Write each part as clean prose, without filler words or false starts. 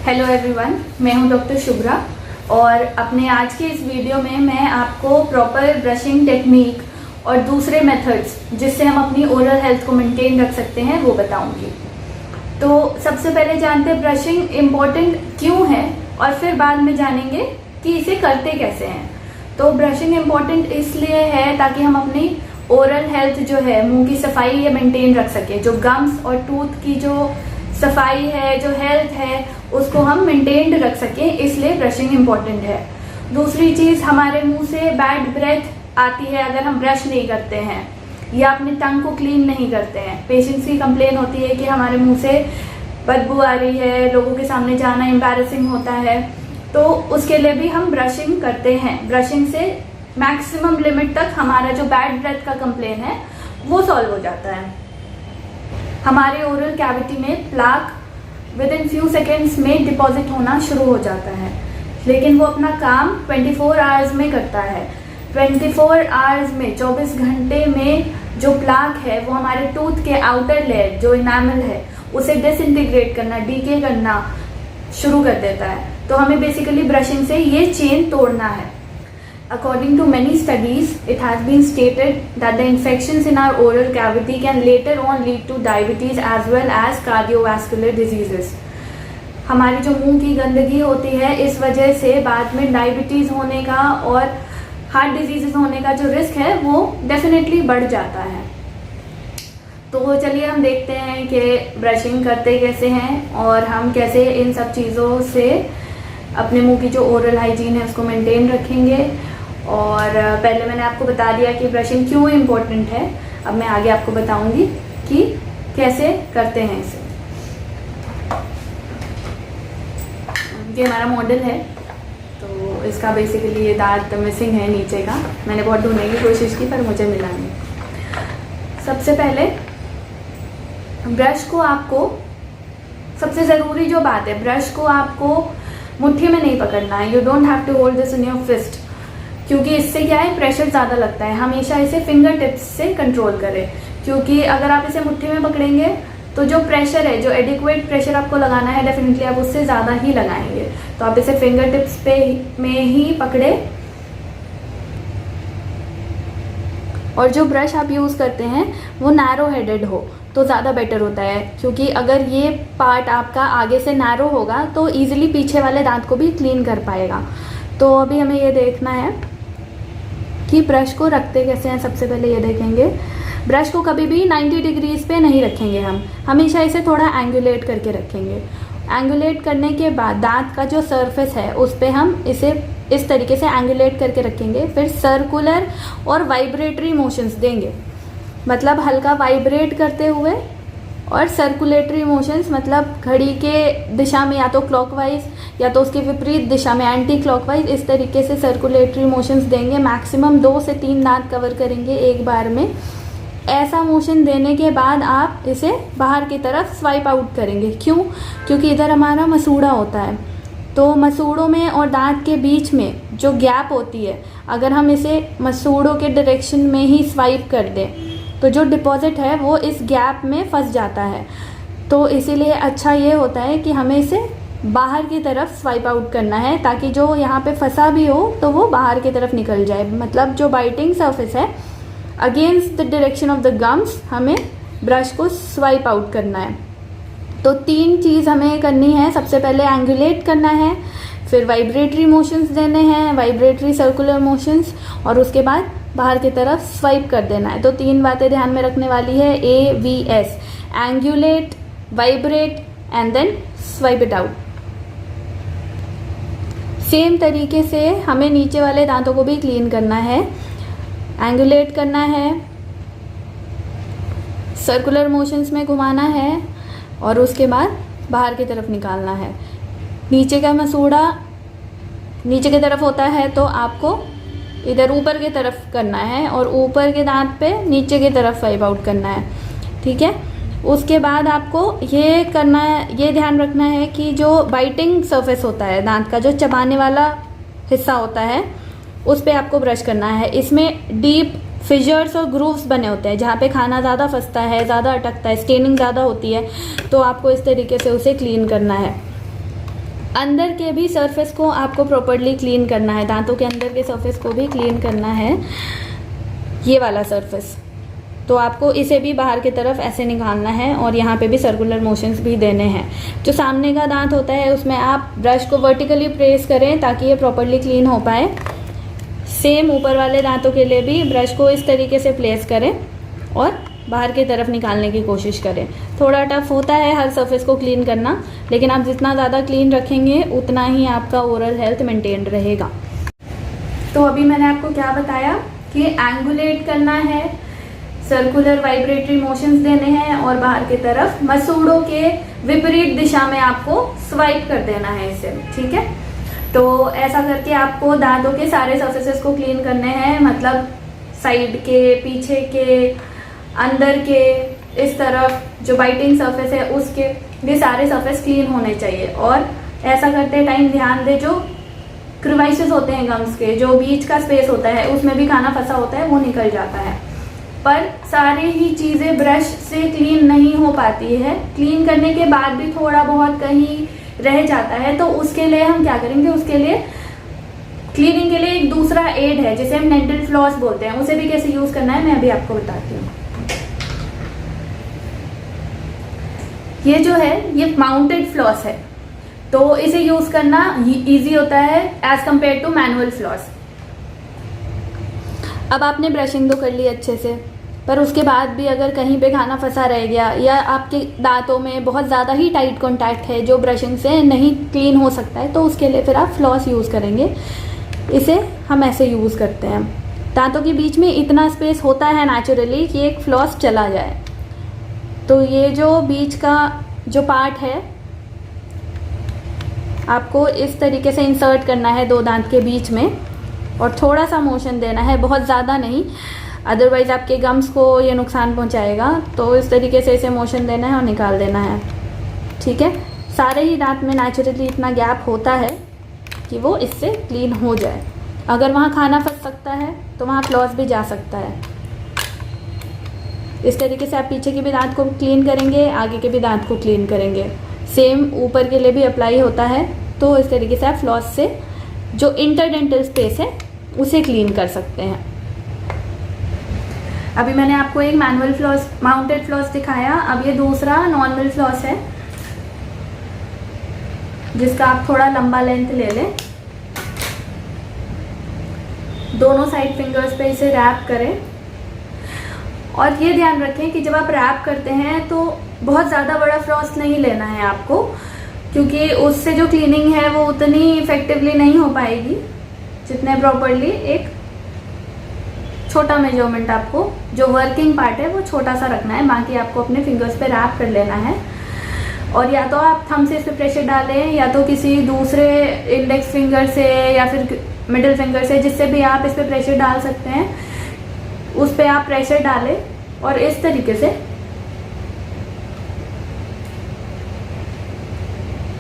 Hello everyone, मैं हूं doctor Shubhra और अपने आज के इस वीडियो में मैं आपको प्रॉपर ब्रशिंग टेक्निक और दूसरे मेथड्स जिससे हम अपनी ओरल हेल्थ को मेंटेन रख सकते हैं वो बताऊंगी। तो सबसे पहले जानते हैं ब्रशिंग इम्पोर्टेंट क्यों है और फिर बाद में जानेंगे कि इसे करते कैसे हैं। तो ब्रशिंग इम्पोर्टेंट इसलिए है ताकि हम अपनी ओरल हेल्थ जो है, मुंह की सफाई ये मेंटेन रख सके। जो गम्स और टूथ की जो सफाई है, जो हेल्थ है, उसको हम मेंटेन्ड रख सके, इसलिए ब्रशिंग इम्पोर्टेंट है। दूसरी चीज, हमारे मुंह से बैड ब्रेथ आती है अगर हम ब्रश नहीं करते हैं या अपने टंग को क्लीन नहीं करते हैं। पेशेंट्स की कंप्लेन होती है कि हमारे मुंह से बदबू आ रही है, लोगों के सामने जाना एम्बैरेसिंग होता है, तो उसके लिए भी हम ब्रशिंग करते हैं। ब्रशिंग से मैक्सिमम लिमिट तक हमारा जो बैड ब्रेथ का कंप्लेन है वो सॉल्व हो जाता है। हमारे ओरल कैविटी में plaque with in few seconds में डिपॉजिट होना शुरू हो जाता है, लेकिन वो अपना काम 24 आवर्स में करता है। 24 आवर्स में, 24 घंटे में जो प्लाक है वो हमारे टूथ के आउटर लेयर जो इनामल है उसे डिसइंटीग्रेट करना, डीके करना शुरू कर देता है। तो हमें बेसिकली ब्रशिंग से ये चेन तोड़ना है। According to many studies, it has been stated that the infections in our oral cavity can later on lead to diabetes as well as cardiovascular diseases. हमारी जो मुंह की गंदगी होती है, इस वजह से बाद में डायबिटीज होने का और हार्ट डिजीजेस होने का जो रिस्क है वो डेफिनेटली बढ़ जाता है। तो चलिए हम देखते हैं कि ब्रशिंग करते कैसे हैं और हम कैसे इन सब चीज़ों से अपने मुंह की जो ओरल हाइजीन है उसको मेंटेन रखेंगे। और पहले मैंने आपको बता दिया कि ब्रशिंग क्यों इम्पोर्टेंट है, अब मैं आगे आपको बताऊंगी कि कैसे करते हैं इसे। ये हमारा मॉडल है, तो इसका बेसिकली ये दांत मिसिंग है नीचे का। मैंने बहुत ढूंढने की कोशिश की पर मुझे मिला नहीं। सबसे पहले ब्रश को आपको, सबसे ज़रूरी जो बात है, ब्रश को आपको मुट्ठी में नहीं पकड़ना है। You don't have to hold this in your fist, क्योंकि इससे क्या है, प्रेशर ज़्यादा लगता है। हमेशा इसे फिंगर टिप्स से कंट्रोल करें, क्योंकि अगर आप इसे मुट्ठी में पकड़ेंगे तो जो प्रेशर है, जो एडिक्वेट प्रेशर आपको लगाना है, डेफिनेटली आप उससे ज़्यादा ही लगाएंगे। तो आप इसे फिंगर टिप्स पे में ही पकड़े। और जो ब्रश आप यूज़ करते हैं वो नैरो हेडेड हो तो ज़्यादा बेटर होता है, क्योंकि अगर ये पार्ट आपका आगे से नैरो होगा तो ईजिली पीछे वाले दांत को भी क्लीन कर पाएगा। तो अभी हमें ये देखना है कि ब्रश को रखते कैसे हैं। सबसे पहले ये देखेंगे, ब्रश को कभी भी 90 डिग्रीज पे नहीं रखेंगे, हम हमेशा इसे थोड़ा एंगुलेट करके रखेंगे। एंगुलेट करने के बाद दांत का जो सरफेस है उस पर हम इसे इस तरीके से एंगुलेट करके रखेंगे। फिर सर्कुलर और वाइब्रेटरी मोशंस देंगे, मतलब हल्का वाइब्रेट करते हुए, और सर्कुलेटरी मोशंस मतलब घड़ी के दिशा में या तो क्लॉकवाइज या तो उसके विपरीत दिशा में एंटी क्लॉकवाइज, इस तरीके से सर्कुलेटरी मोशंस देंगे। मैक्सिमम 2 से 3 दांत कवर करेंगे एक बार में। ऐसा मोशन देने के बाद आप इसे बाहर की तरफ स्वाइप आउट करेंगे। क्यों? क्योंकि इधर हमारा मसूड़ा होता है, तो मसूड़ों में और दांत के बीच में जो गैप होती है, अगर हम इसे मसूड़ों के डायरेक्शन में ही स्वाइप कर दें तो जो डिपॉजिट है वो इस गैप में फंस जाता है। तो इसीलिए अच्छा ये होता है कि हमें इसे बाहर की तरफ स्वाइप आउट करना है, ताकि जो यहाँ पे फंसा भी हो तो वो बाहर की तरफ निकल जाए। मतलब जो बाइटिंग सरफेस है, against the direction of the gums हमें ब्रश को स्वाइप आउट करना है। तो 3 चीज़ हमें करनी है। सबसे पहले एंगुलेट करना है, फिर वाइब्रेटरी मोशंस देने हैं, वाइब्रेटरी सर्कुलर मोशंस, और उसके बाद बाहर की तरफ स्वाइप कर देना है। तो 3 बातें ध्यान में रखने वाली है, AVS, angulate, vibrate and then swipe it out. Same तरीके से हमें नीचे वाले दांतों को भी क्लीन करना है। एंगुलेट करना है, सर्कुलर मोशंस में घुमाना है, और उसके बाद बाहर की तरफ निकालना है। नीचे का मसूड़ा नीचे की तरफ होता है तो आपको इधर ऊपर की तरफ करना है, और ऊपर के दांत पे नीचे की तरफ स्वाइप आउट करना है। ठीक है, उसके बाद आपको ये करना है, ये ध्यान रखना है कि जो बाइटिंग सरफेस होता है, दांत का जो चबाने वाला हिस्सा होता है, उस पे आपको ब्रश करना है। इसमें डीप फिजर्स और ग्रूव्स बने होते हैं जहाँ पे खाना ज़्यादा फंसता है, ज़्यादा अटकता है, स्टेनिंग ज़्यादा होती है, तो आपको इस तरीके से उसे क्लीन करना है। अंदर के भी सरफेस को आपको प्रॉपर्ली क्लीन करना है, दांतों के अंदर के सरफेस को भी क्लीन करना है, ये वाला सरफेस। तो आपको इसे भी बाहर की तरफ ऐसे निकालना है और यहाँ पे भी सर्कुलर मोशंस भी देने हैं। जो सामने का दांत होता है उसमें आप ब्रश को वर्टिकली प्रेस करें ताकि ये प्रॉपर्ली क्लीन हो पाए। सेम ऊपर वाले दांतों के लिए भी ब्रश को इस तरीके से प्लेस करें और बाहर की तरफ निकालने की कोशिश करें। थोड़ा टफ होता है हर सरफेस को क्लीन करना, लेकिन आप जितना ज़्यादा क्लीन रखेंगे उतना ही आपका ओरल हेल्थ मेंटेन रहेगा। तो अभी मैंने आपको क्या बताया कि एंगुलेट करना है, सर्कुलर वाइब्रेटरी मोशंस देने हैं और बाहर की तरफ मसूड़ों के विपरीत दिशा में आपको स्वाइप कर देना है इसे, ठीक है। तो ऐसा करके आपको दांतों के सारे सरफेसेस को क्लीन करने हैं, मतलब साइड के, पीछे के, अंदर के, इस तरफ जो बाइटिंग सरफेस है उसके, ये सारे सरफेस क्लीन होने चाहिए। और ऐसा करते टाइम ध्यान दे, जो क्रिवाइसेस होते हैं गम्स के, जो बीच का स्पेस होता है उसमें भी खाना फंसा होता है, वो निकल जाता है। पर सारी ही चीज़ें ब्रश से क्लीन नहीं हो पाती है, क्लीन करने के बाद भी थोड़ा बहुत कहीं रह जाता है। तो उसके लिए हम क्या करेंगे, उसके लिए क्लीनिंग के लिए एक दूसरा एड है जिसे हम डेंटल फ्लॉस बोलते हैं, उसे भी कैसे यूज करना है मैं अभी आपको बताती हूँ। ये जो है ये माउंटेड फ्लॉस है, तो इसे यूज करना इजी होता है as compared to manual floss. अब आपने ब्रशिंग तो कर ली अच्छे से, पर उसके बाद भी अगर कहीं पे खाना फंसा रह गया या आपके दांतों में बहुत ज़्यादा ही टाइट कॉन्टैक्ट है जो ब्रशिंग से नहीं क्लीन हो सकता है, तो उसके लिए फिर आप फ्लॉस यूज़ करेंगे। इसे हम ऐसे यूज़ करते हैं, दांतों के बीच में इतना स्पेस होता है नेचुरली कि एक फ्लॉस चला जाए। तो ये जो बीच का जो पार्ट है आपको इस तरीके से इंसर्ट करना है दो दांत के बीच में और थोड़ा सा मोशन देना है, बहुत ज़्यादा नहीं, अदरवाइज आपके गम्स को ये नुकसान पहुंचाएगा। तो इस तरीके से इसे मोशन देना है और निकाल देना है, ठीक है। सारे ही दांत में नेचुरली इतना गैप होता है कि वो इससे क्लीन हो जाए। अगर वहाँ खाना फंस सकता है तो वहाँ फ्लॉस भी जा सकता है। इस तरीके से आप पीछे के भी दांत को क्लीन करेंगे, आगे के भी दांत को क्लीन करेंगे। सेम ऊपर के लिए भी अप्लाई होता है। तो इस तरीके से आप फ्लॉस से जो इंटरडेंटल स्पेस है उसे क्लीन कर सकते हैं। अभी मैंने आपको एक मैनुअल फ्लॉस, माउंटेड फ्लॉस दिखाया, अब ये दूसरा नॉर्मल फ्लॉस है जिसका आप थोड़ा लंबा लेंथ ले लें। दोनों साइड फिंगर्स पे इसे रैप करें और ये ध्यान रखें कि जब आप रैप करते हैं तो बहुत ज़्यादा बड़ा फ्लॉस नहीं लेना है आपको, क्योंकि उससे जो क्लीनिंग है वो उतनी इफेक्टिवली नहीं हो पाएगी जितने प्रॉपरली एक छोटा मेजरमेंट, आपको जो वर्किंग पार्ट है वो छोटा सा रखना है, बाकी आपको अपने फिंगर्स पे रैप कर लेना है। और या तो आप थंब से इस पर प्रेशर डालें या तो किसी दूसरे इंडेक्स फिंगर से या फिर मिडिल फिंगर से, जिससे भी आप इस पर प्रेशर डाल सकते हैं, उस पर आप प्रेशर डालें और इस तरीके से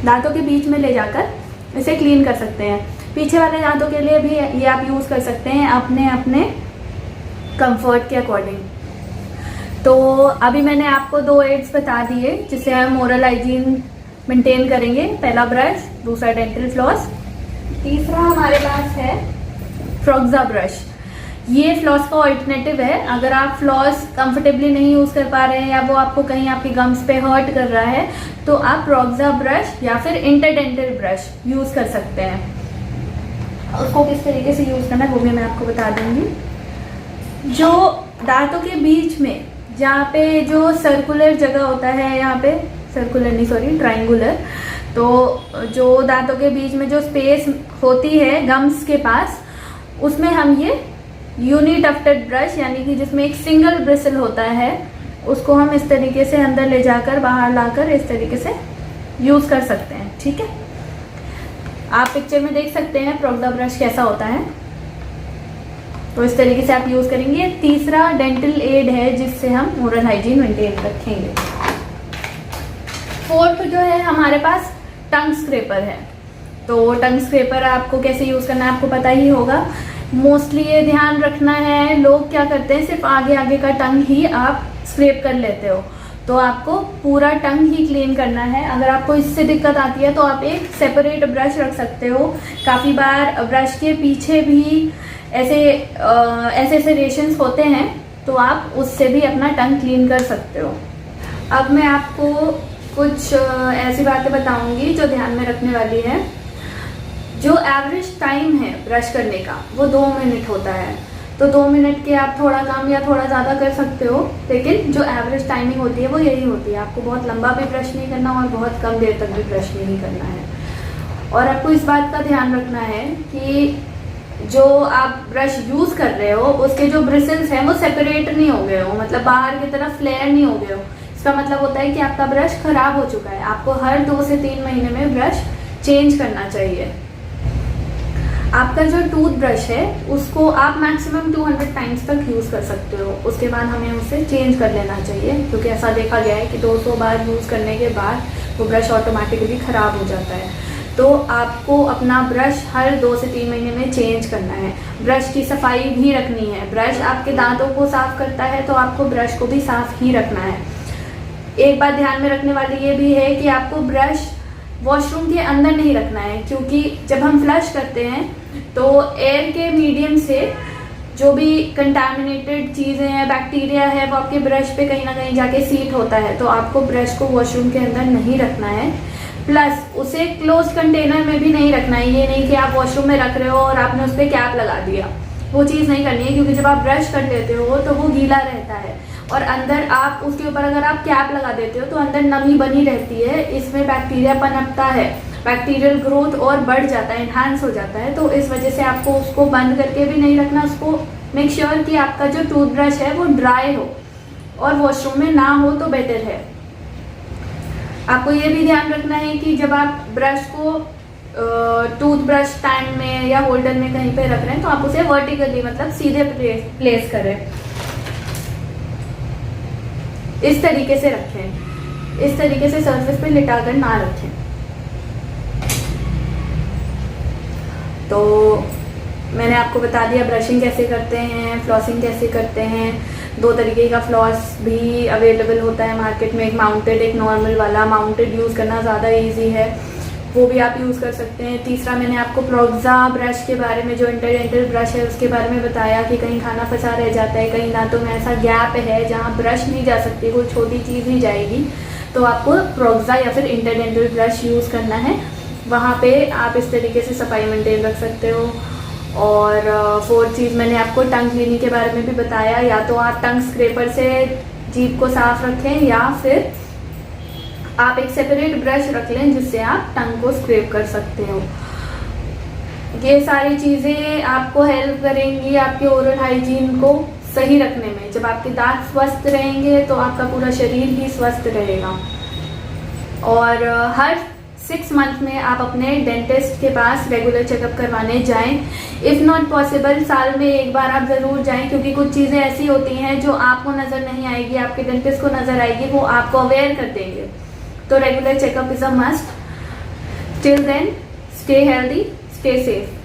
दांतों के बीच में ले जाकर इसे क्लीन कर सकते हैं। पीछे वाले दांतों के लिए भी ये आप यूज़ कर सकते हैं अपने अपने कंफर्ट के अकॉर्डिंग। तो अभी मैंने आपको दो एड्स बता दिए जिससे हम ओरल हाइजीन मेंटेन करेंगे। पहला ब्रश, दूसरा डेंटल फ्लॉस, तीसरा हमारे पास है फ्रॉक्सा ब्रश। ये फ्लॉस का ऑल्टरनेटिव है। अगर आप फ्लॉस कंफर्टेबली नहीं यूज़ कर पा रहे हैं या वो आपको कहीं आपके गम्स पे हर्ट कर रहा है तो आप फ्रॉक्सा ब्रश या फिर इंटरडेंटल ब्रश यूज़ कर सकते हैं। उसको किस तरीके से यूज़ करना है वो भी मैं आपको बता दूंगी। जो दांतों के बीच में जहाँ पे जो सर्कुलर जगह होता है, यहाँ पे सर्कुलर नहीं सॉरी ट्राइंगुलर, तो जो दांतों के बीच में जो स्पेस होती है गम्स के पास, उसमें हम ये यूनिटफ्टेड ब्रश यानी कि जिसमें एक सिंगल ब्रिसल होता है उसको हम इस तरीके से अंदर ले जाकर बाहर लाकर इस तरीके से यूज़ कर सकते हैं, ठीक है। आप पिक्चर में देख सकते हैं फ्रॉक्सा ब्रश कैसा होता है, तो इस तरीके से आप यूज़ करेंगे। तीसरा डेंटल एड है जिससे हम ओरल हाइजीन मेंटेन रखेंगे। फोर्थ जो है हमारे पास टंग स्क्रैपर है। तो टंग स्क्रैपर आपको कैसे यूज़ करना है आपको पता ही होगा। मोस्टली ये ध्यान रखना है, लोग क्या करते हैं सिर्फ आगे आगे का टंग ही आप स्क्रैप कर लेते हो, तो आपको पूरा टंग ही क्लीन करना है। अगर आपको इससे दिक्कत आती है तो आप एक सेपरेट ब्रश रख सकते हो। काफ़ी बार ब्रश के पीछे भी ऐसे रेशंस होते हैं, तो आप उससे भी अपना टंग क्लीन कर सकते हो। अब मैं आपको कुछ ऐसी बातें बताऊंगी जो ध्यान में रखने वाली है। जो एवरेज टाइम है ब्रश करने का वो 2 मिनट होता है। तो 2 मिनट के आप थोड़ा कम या थोड़ा ज़्यादा कर सकते हो, लेकिन जो एवरेज टाइमिंग होती है वो यही होती है। आपको बहुत लंबा भी ब्रश नहीं करना और बहुत कम देर तक भी ब्रश नहीं करना है। और आपको इस बात का ध्यान रखना है कि जो आप ब्रश यूज़ कर रहे हो उसके जो ब्रिसल्स हैं वो सेपरेट नहीं हो गए हो, मतलब बाहर की तरफ फ्लेयर नहीं हो गए हो। इसका मतलब होता है कि आपका ब्रश खराब हो चुका है। आपको हर 2 से 3 महीने में ब्रश चेंज करना चाहिए। आपका जो टूथ ब्रश है उसको आप मैक्सिमम 200 टाइम्स तक यूज़ कर सकते हो। उसके बाद हमें उसे चेंज कर लेना चाहिए, क्योंकि ऐसा देखा गया है कि 200 बार यूज़ करने के बाद वो ब्रश ऑटोमेटिकली ख़राब हो जाता है। तो आपको अपना ब्रश हर 2 से 3 महीने में चेंज करना है। ब्रश की सफाई भी रखनी है। ब्रश आपके दांतों को साफ करता है, तो आपको ब्रश को भी साफ ही रखना है। एक बात ध्यान में रखने वाली ये भी है कि आपको ब्रश वॉशरूम के अंदर नहीं रखना है, क्योंकि जब हम फ्लश करते हैं तो एयर के मीडियम से जो भी कंटामिनेटेड चीज़ें हैं, बैक्टीरिया है, वो आपके ब्रश पे कहीं ना कहीं जाके सीट होता है। तो आपको ब्रश को वॉशरूम के अंदर नहीं रखना है। प्लस उसे क्लोज कंटेनर में भी नहीं रखना है। ये नहीं कि आप वॉशरूम में रख रहे हो और आपने उस पर कैप लगा दिया, वो चीज़ नहीं करनी है, क्योंकि जब आप ब्रश कर लेते हो तो वो गीला रहता है और अंदर आप उसके ऊपर अगर आप कैप लगा देते हो तो अंदर नमी बनी रहती है। इसमें बैक्टीरिया पनपता है, बैक्टीरियल ग्रोथ और बढ़ जाता है, इन्हांस हो जाता है। तो इस वजह से आपको उसको बंद करके भी नहीं रखना। उसको मेक श्योर कि आपका जो टूथब्रश है वो ड्राई हो और वॉशरूम में ना हो तो बेटर है। आपको ये भी ध्यान रखना है कि जब आप ब्रश को टूथब्रश स्टैंड में या होल्डर में कहीं पे रख रहे हैं तो आप उसे वर्टिकली, मतलब सीधे प्लेस करें। इस तरीके से रखें, इस तरीके से सरफेस पे लिटाकर ना रखें। तो मैंने आपको बता दिया ब्रशिंग कैसे करते हैं, फ्लॉसिंग कैसे करते हैं। 2 तरीके का फ्लॉस भी अवेलेबल होता है मार्केट में, एक माउंटेड, एक नॉर्मल वाला। माउंटेड यूज़ करना ज़्यादा इजी है, वो भी आप यूज़ कर सकते हैं। तीसरा मैंने आपको प्रोक्सा ब्रश के बारे में, जो इंटरडेंटल ब्रश है उसके बारे में बताया कि कहीं खाना फंसा रह जाता है, कहीं दांतों में ऐसा गैप है जहाँ ब्रश नहीं जा सकती, कोई छोटी चीज़ नहीं जाएगी, तो आपको प्रोक्सा या फिर इंटरडेंटल ब्रश यूज़ करना है। वहाँ पे आप इस तरीके से सफाई मेंटेन रख सकते हो। और 4th चीज़ मैंने आपको टंग क्लीनिंग के बारे में भी बताया। या तो आप टंग स्क्रैपर से जीभ को साफ रखें या फिर आप एक सेपरेट ब्रश रख लें जिससे आप टंग को स्क्रैप कर सकते हो। ये सारी चीज़ें आपको हेल्प करेंगी आपके ओरल हाइजीन को सही रखने में। जब आपके दांत स्वस्थ रहेंगे तो आपका पूरा शरीर ही स्वस्थ रहेगा। और हर 6 मंथ में आप अपने डेंटिस्ट के पास रेगुलर चेकअप करवाने जाएं। इफ़ नॉट पॉसिबल साल में एक बार आप ज़रूर जाएं, क्योंकि कुछ चीज़ें ऐसी होती हैं जो आपको नज़र नहीं आएगी, आपके डेंटिस्ट को नज़र आएगी, वो आपको अवेयर कर देंगे। तो regular checkup is a must. Till then, stay healthy, stay safe.